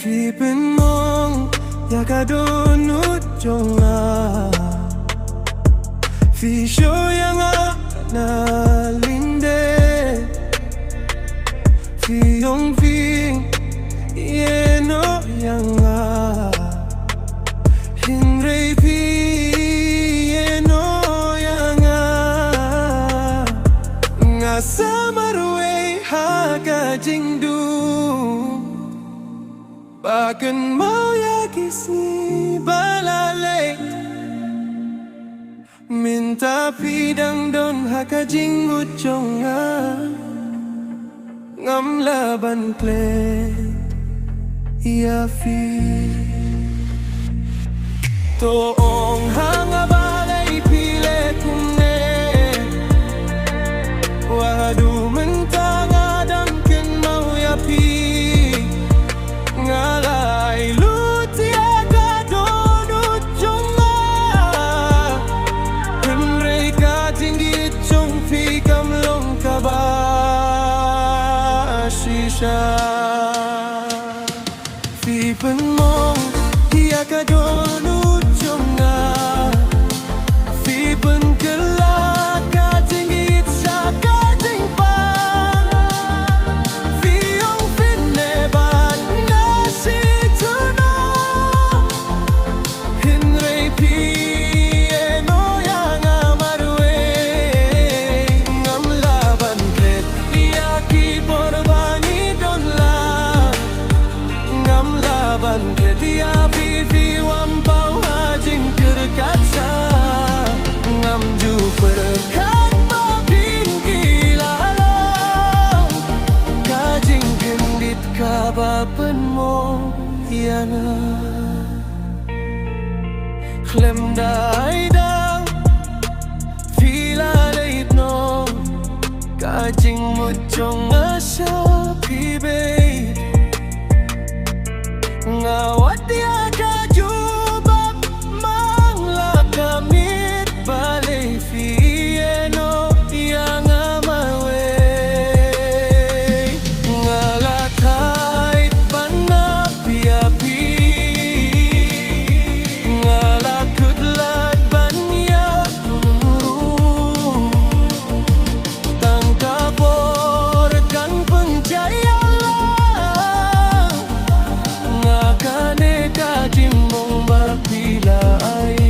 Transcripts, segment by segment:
Phi bên mong ya cả đôi nút trong à Phi show yang na linde Phi yong phi ye no yang Hinrei phi ye no yang nga samarwe ha ka jingdu Bahkan mau ya kisni balale Minta pidang don haka jing uconga Ngam laban kle Ya fi Toong hanga balay pile kumne Wadu mentang adang ken mau ya pi Ngalai lutia ka donut jonga Henrei ka tinggi chong phi kam long ka ba shisha Phi pen mong hiya ka donut jonga Phi pen kelak ka tinggi sa ka ting pa Phi yong fin ne ban Dia pipi wampau hajing kerkaca Ngam ju perkat mabing kilalang Kajing gendit kabapen mo yana Klem dai dang Fila leit no Kajing mujong asya pibe Ngawat dia kajubab Mangla kamit balay fieno Yang amawe Ngalakait panapi-api Ngalakudlat banyak tumuru Tangkaborkan pencahaya Kaneka jimbong barpilai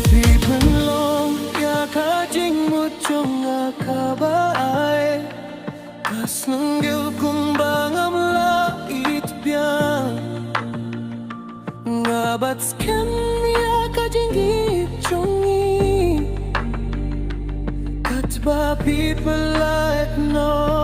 Phi penlong ya kajing mucong akabai Kas nenggil kumbang lait piang Ngabat skem ya kajing gicongi Katba people like no